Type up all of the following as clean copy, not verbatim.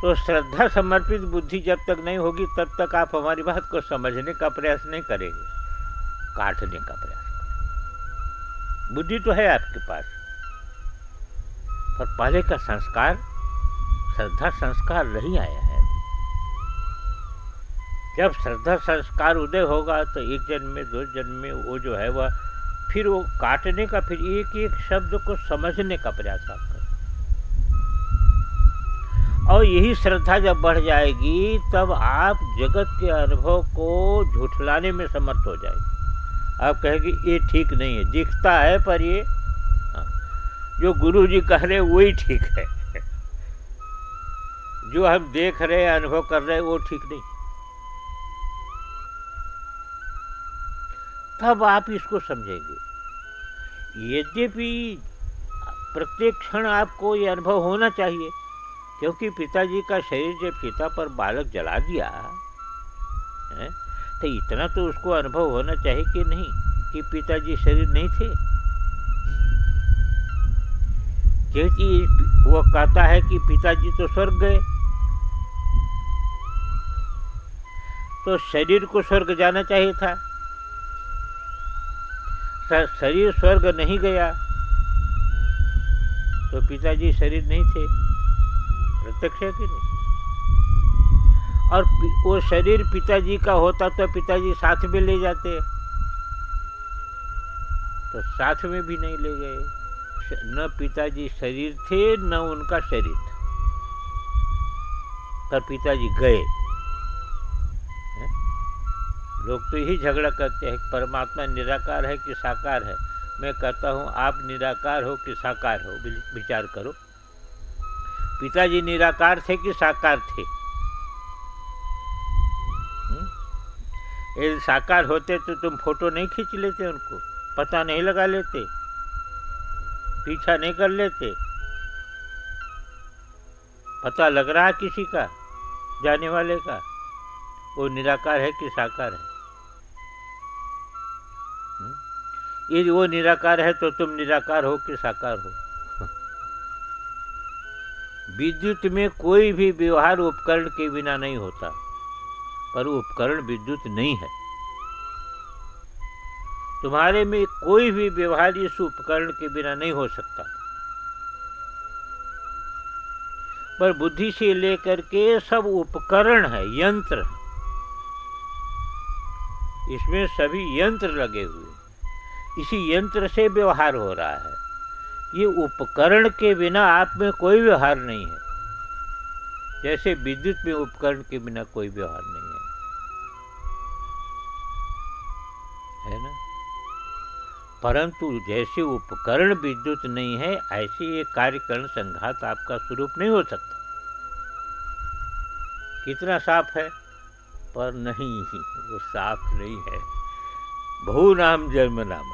तो श्रद्धा समर्पित बुद्धि जब तक नहीं होगी तब तक आप हमारी बात को समझने का प्रयास नहीं करेंगे, काटने का प्रयास करेंगे। बुद्धि तो है आपके पास, पर पहले का संस्कार, श्रद्धा संस्कार नहीं आया है। जब श्रद्धा संस्कार उदय होगा तो एक जन्म में, दो जन्म में वो जो है वह फिर वो काटने का, फिर एक एक शब्द को समझने का प्रयास आप करें। और यही श्रद्धा जब बढ़ जाएगी तब आप जगत के अनुभव को झुठलाने में समर्थ हो जाएगी। आप कहेंगे ये ठीक नहीं है, दिखता है पर ये जो गुरु जी कह रहे वही ठीक है, जो हम देख रहे हैं, अनुभव कर रहे हैं, वो ठीक नहीं। तब आप इसको समझेंगे। यद्यपि प्रत्येक क्षण आपको ये अनुभव होना चाहिए, क्योंकि पिताजी का शरीर जब चिता पर बालक जला दिया है, तो इतना तो उसको अनुभव होना चाहिए कि नहीं कि पिताजी शरीर नहीं थे। क्योंकि वो कहता है कि पिताजी तो स्वर्ग गए, तो शरीर को स्वर्ग जाना चाहिए था। शरीर स्वर्ग नहीं गया तो पिताजी शरीर नहीं थे, प्रत्यक्ष है कि नहीं। और वो शरीर पिताजी का होता तो पिताजी साथ में ले जाते, तो साथ में भी नहीं ले गए। न पिताजी शरीर थे न उनका शरीर था, पर पिताजी गए। लोग तो यही झगड़ा करते हैं, परमात्मा निराकार है कि साकार है। मैं कहता हूँ आप निराकार हो कि साकार हो, विचार करो। पिताजी निराकार थे कि साकार थे? यदि साकार होते तो तुम फोटो नहीं खींच लेते, उनको पता नहीं लगा लेते, पीछा नहीं कर लेते। पता लग रहा है किसी का, जाने वाले का, वो निराकार है कि साकार है। यदि वो निराकार है तो तुम निराकार हो कि साकार हो? विद्युत में कोई भी व्यवहार उपकरण के बिना नहीं होता, पर उपकरण विद्युत नहीं है। तुम्हारे में कोई भी व्यवहार इस उपकरण के बिना नहीं हो सकता, पर बुद्धि से लेकर के सब उपकरण है, यंत्र, इसमें सभी यंत्र लगे हुए, इसी यंत्र से व्यवहार हो रहा है। ये उपकरण के बिना आप में कोई व्यवहार नहीं है, जैसे विद्युत में उपकरण के बिना कोई व्यवहार नहीं है ना। परंतु जैसे उपकरण विद्युत नहीं है, ऐसे ये कार्यकरण संघात आपका स्वरूप नहीं हो सकता। कितना साफ है, पर नहीं, वो साफ नहीं है। बहु नाम जन्म नाम।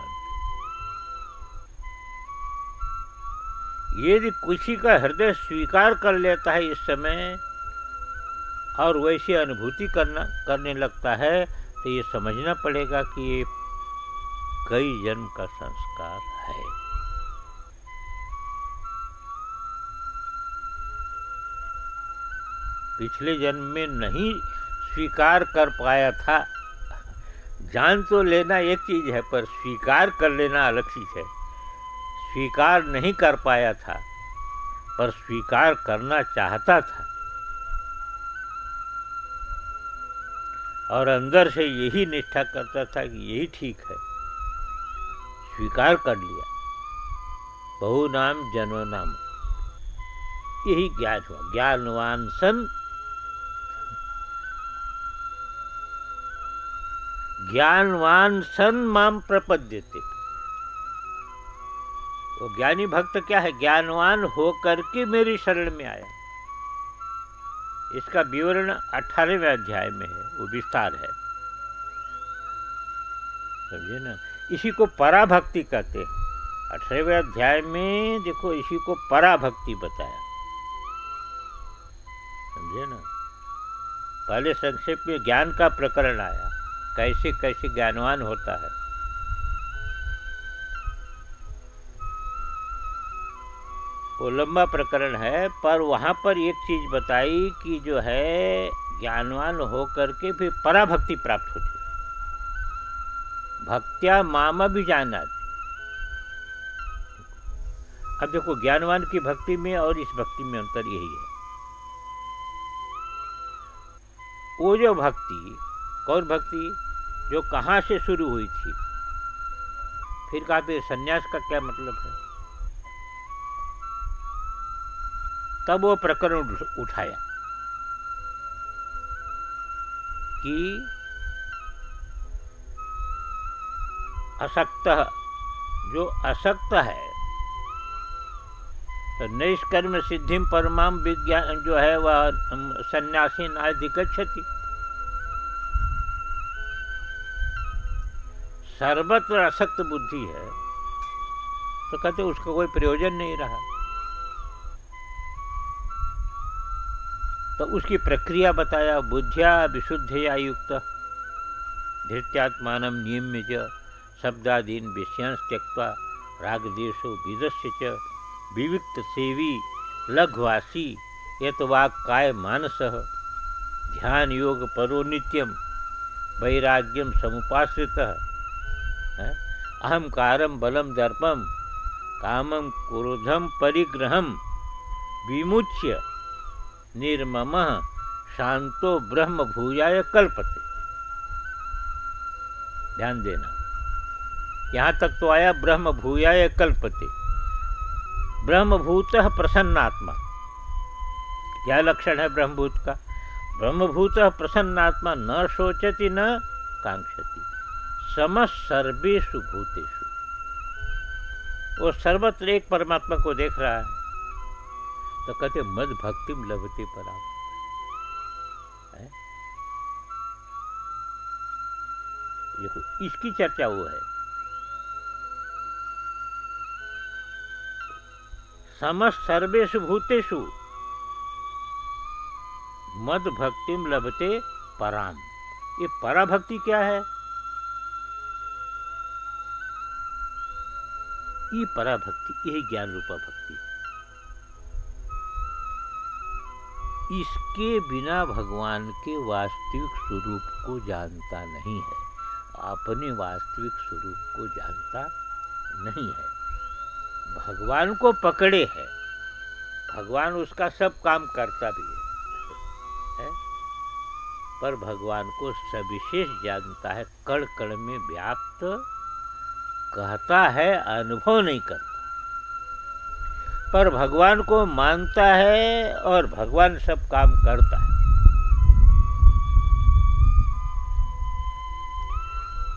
यदि किसी का हृदय स्वीकार कर लेता है इस समय और वैसी अनुभूति करने लगता है, तो ये समझना पड़ेगा कि ये कई जन्म का संस्कार है। पिछले जन्म में नहीं स्वीकार कर पाया था। जान तो लेना एक चीज है, पर स्वीकार कर लेना अलग चीज है। स्वीकार नहीं कर पाया था, पर स्वीकार करना चाहता था, और अंदर से यही निष्ठा करता था कि यही ठीक है, स्वीकार कर लिया। बहु नाम जन्म नाम, यही ज्ञान हुआ। ज्ञानवान सन, ज्ञानवान सन माम प्रपद्यते। वो ज्ञानी भक्त क्या है? ज्ञानवान हो करके मेरी शरण में आया। इसका विवरण 18वें अध्याय में है, वो विस्तार है, समझे ना। इसी को पराभक्ति कहते हैं। 18वें अध्याय में देखो, इसी को पराभक्ति बताया, समझे ना। पहले संक्षेप में ज्ञान का प्रकरण आया, कैसे कैसे ज्ञानवान होता है। वो लंबा प्रकरण है, पर वहाँ पर एक चीज बताई कि जो है ज्ञानवान होकर के भी पराभक्ति प्राप्त होती है। भक्त्या माम भी जाना। अब देखो ज्ञानवान की भक्ति में और इस भक्ति में अंतर यही है। वो जो भक्ति, कौन भक्ति, जो कहाँ से शुरू हुई थी, फिर कहा फिर सन्यास का क्या मतलब है, तब वो प्रकरण उठाया कि असक्त, जो असक्त है, तो नैष्कर्म सिद्धिम परमाम विज्ञान जो है वह सन्यासी नाधिगच्छति। सर्वत्र असक्त बुद्धि है तो कहते उसका कोई प्रयोजन नहीं रहा। तो उसकी प्रक्रिया बताया, बुद्धिया विशुद्धया युक्त धृत्यात्मानं नियम्य च शब्दादीन विषयांश त्यक्त्वा रागदेशो विदस्य च विविक्त सेवी लघ्वासी यतवाक् काय मानसः ध्यान योग परो नित्यम वैराग्यम समुपाश्रितः अहंकारम बलम दर्पम कामम क्रोधम परिग्रहम विमुच्य निर्ममः शांतो ब्रह्म भूयाय कल्पते। ध्यान देना, यहां तक तो आया ब्रह्म भूयाय कल्पते। ब्रह्मभूतः प्रसन्नात्मा, क्या लक्षण है ब्रह्मभूत का? ब्रह्मभूतः प्रसन्नात्मा न शोचति न कांक्षति समस्त सर्वेषु भूतेषु। वो सर्वत्र एक परमात्मा को देख रहा है, तो कहते मद भक्तिम लभते पराम। देखो इसकी चर्चा वो है, समस्त सर्वेषु भूतेषु मद भक्तिम लभते पराम। ये पराभक्ति क्या है? ये पराभक्ति, यही ज्ञान रूपा भक्ति है। इसके बिना भगवान के वास्तविक स्वरूप को जानता नहीं है, अपने वास्तविक स्वरूप को जानता नहीं है। भगवान को पकड़े है, भगवान उसका सब काम करता भी है, पर भगवान को सविशेष जानता है, कण कण में व्याप्त कहता है, अनुभव नहीं करता। पर भगवान को मानता है और भगवान सब काम करता है।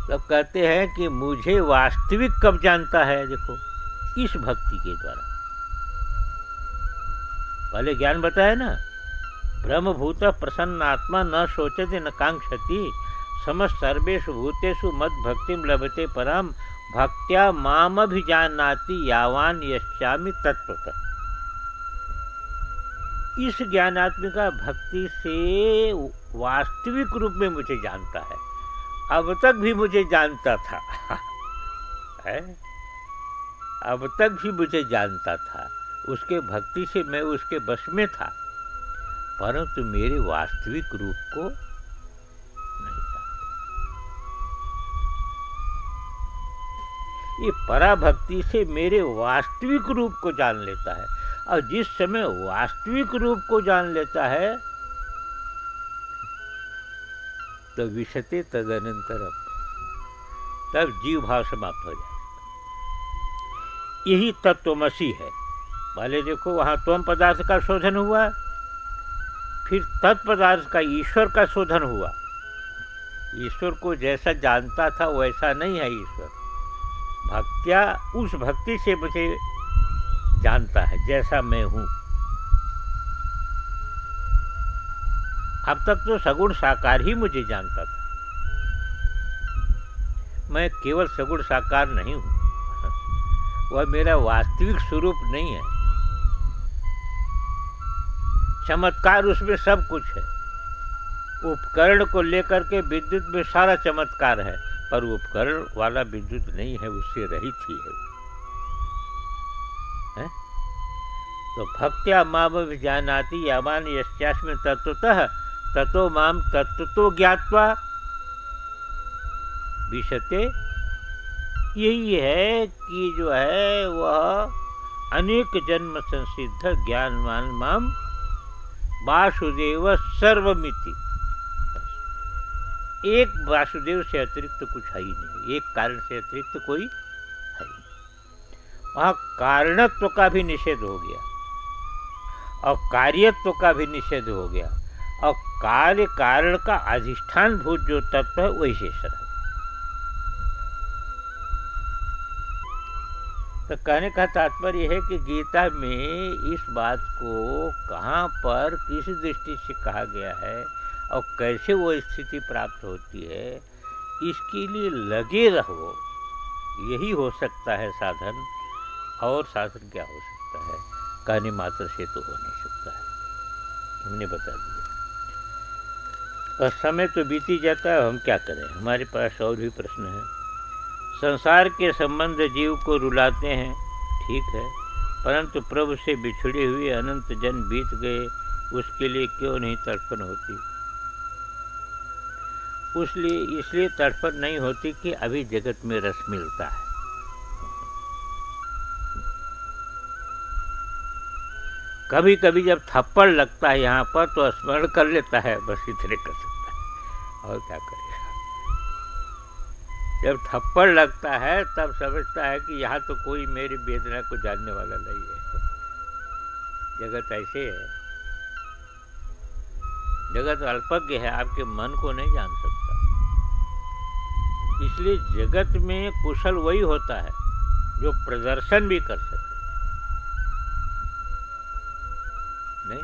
तो कहते हैं कि मुझे वास्तविक कब जानता है? देखो इस भक्ति के द्वारा। पहले ज्ञान बताया ना, ब्रह्मभूत प्रसन्न आत्मा न शोचते न कांक्षति समस्त सर्वेषु भूतेषु मद भक्तिम लभते पराम भक्त्या माम अभिजानाति यावान यश्चामि तत्त्वतः। इस ज्ञानात्मिका भक्ति से वास्तविक रूप में मुझे जानता है। अब तक भी मुझे जानता था है? अब तक भी मुझे जानता था, उसके भक्ति से मैं उसके वश में था, परंतु मेरे वास्तविक रूप को नहीं जानता। ये पराभक्ति से मेरे वास्तविक रूप को जान लेता है, और जिस समय वास्तविक रूप को जान लेता है तो विशते तदनंतरम, तब जीव भाव समाप्त हो जाएगा। यही तत्वमसी है। पहले देखो वहाँ त्वम पदार्थ का शोधन हुआ, फिर तत्पदार्थ का ईश्वर का शोधन हुआ। ईश्वर को जैसा जानता था वैसा नहीं है ईश्वर। भक्त्या, उस भक्ति से मुझे जानता है जैसा मैं हूँ। अब तक तो सगुण साकार ही मुझे जानता था, मैं केवल सगुण साकार नहीं हूँ, वह मेरा वास्तविक स्वरूप नहीं है। चमत्कार उसमें सब कुछ है। उपकरण को लेकर के विद्युत में सारा चमत्कार है, पर उपकरण वाला विद्युत नहीं है, उससे रहित ही है। तो भक्त्या माम विजानाति यावान यस्यास्मि तत्वतः ततो माम तत्वतो ज्ञात्वा विशते। यही है कि जो है वह अनेक जन्म संसिद्ध ज्ञानवान माम वासुदेव सर्वमिति। एक वासुदेव से अतिरिक्त कुछ है ही नहीं, एक कारण से अतिरिक्त कोई है ही नहीं। वहाँ कारणत्व का भी निषेध हो गया और कार्यत्व का भी निषेध हो गया और कार्य कारण का अधिष्ठान भूत जो तत्व है वही शेष रहा। तो कहने का तात्पर्य है कि गीता में इस बात को कहाँ पर किस दृष्टि से कहा गया है और कैसे वो स्थिति प्राप्त होती है, इसके लिए लगे रहो। यही हो सकता है साधन, और साधन क्या हो सकता है? कहने मात्र से तो हो नहीं सकता है। हमने बता दिया। और समय तो बीती जाता है, हम क्या करें? हमारे पास और भी प्रश्न है। संसार के संबंध जीव को रुलाते हैं, ठीक है, परंतु प्रभु से बिछड़े हुए अनंत जन बीत गए, उसके लिए क्यों नहीं तड़पन होती? इसलिए तड़पन नहीं होती कि अभी जगत में रस मिलता है। कभी कभी जब थप्पड़ लगता है यहाँ पर तो स्मरण कर लेता है, बस इतने कर सकता है, और क्या करेगा? जब थप्पड़ लगता है तब समझता है कि यहाँ तो कोई मेरी वेदना को जानने वाला नहीं है। जगत ऐसे है, जगत अल्पज्ञ है, आपके मन को नहीं जान सकता। इसलिए जगत में कुशल वही होता है जो प्रदर्शन भी कर सके। नहीं,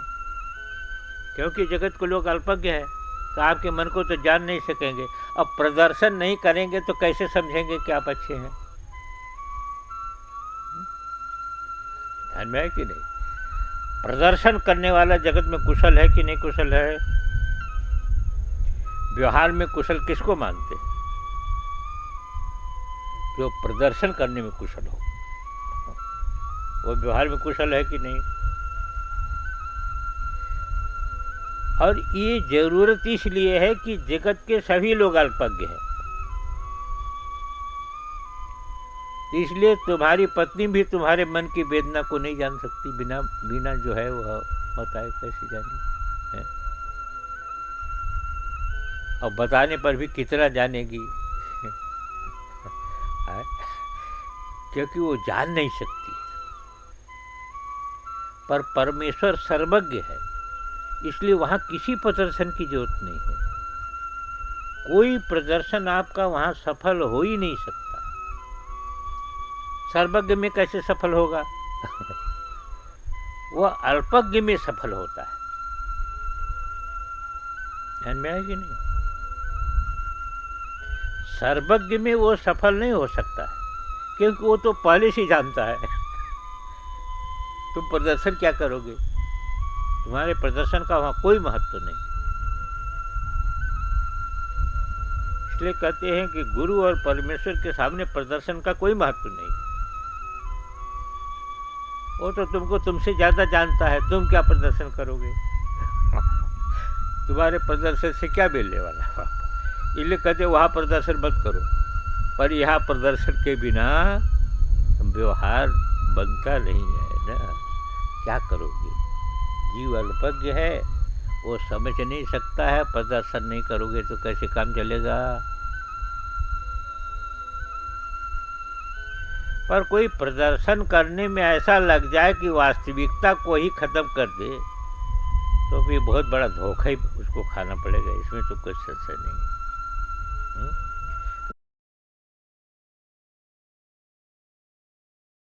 क्योंकि जगत को लोग अल्पज्ञ है तो आपके मन को तो जान नहीं सकेंगे। अब प्रदर्शन नहीं करेंगे तो कैसे समझेंगे कि आप अच्छे हैं? ध्यान में है कि नहीं? प्रदर्शन करने वाला जगत में कुशल है कि नहीं कुशल है? व्यवहार में कुशल किसको मानते हैं? जो प्रदर्शन करने में कुशल हो, वो व्यवहार में कुशल है कि नहीं? और ये जरूरत इसलिए है कि जगत के सभी लोग अल्पज्ञ हैं। इसलिए तुम्हारी पत्नी भी तुम्हारे मन की वेदना को नहीं जान सकती, बिना जो है वह बताए कैसे जानी है? और बताने पर भी कितना जानेगी? क्योंकि वो जान नहीं सकती। पर परमेश्वर सर्वज्ञ है, इसलिए वहां किसी प्रदर्शन की जरूरत नहीं है। कोई प्रदर्शन आपका वहां सफल हो ही नहीं सकता। सर्वज्ञ में कैसे सफल होगा? वह अल्पज्ञ में सफल होता है। ध्यान में है कि नहीं? सर्वज्ञ में वो सफल नहीं हो सकता है, क्योंकि वो तो पहले से जानता है। तुम प्रदर्शन क्या करोगे? तुम्हारे प्रदर्शन का वहां कोई महत्व नहीं। इसलिए कहते हैं कि गुरु और परमेश्वर के सामने प्रदर्शन का कोई महत्व नहीं। वो तो तुमको तुमसे ज्यादा जानता है, तुम क्या प्रदर्शन करोगे? तुम्हारे प्रदर्शन से क्या मिलने वाला है? इसलिए कहते वहां प्रदर्शन मत करो। पर यहाँ प्रदर्शन के बिना व्यवहार बनता नहीं है ना। क्या करोगे? जीव अल्पज्ञ है, वो समझ नहीं सकता है। प्रदर्शन नहीं करोगे तो कैसे काम चलेगा? पर कोई प्रदर्शन करने में ऐसा लग जाए कि वास्तविकता को ही खत्म कर दे, तो भी बहुत बड़ा धोखा ही उसको खाना पड़ेगा। इसमें तो कोई संशय नहीं है।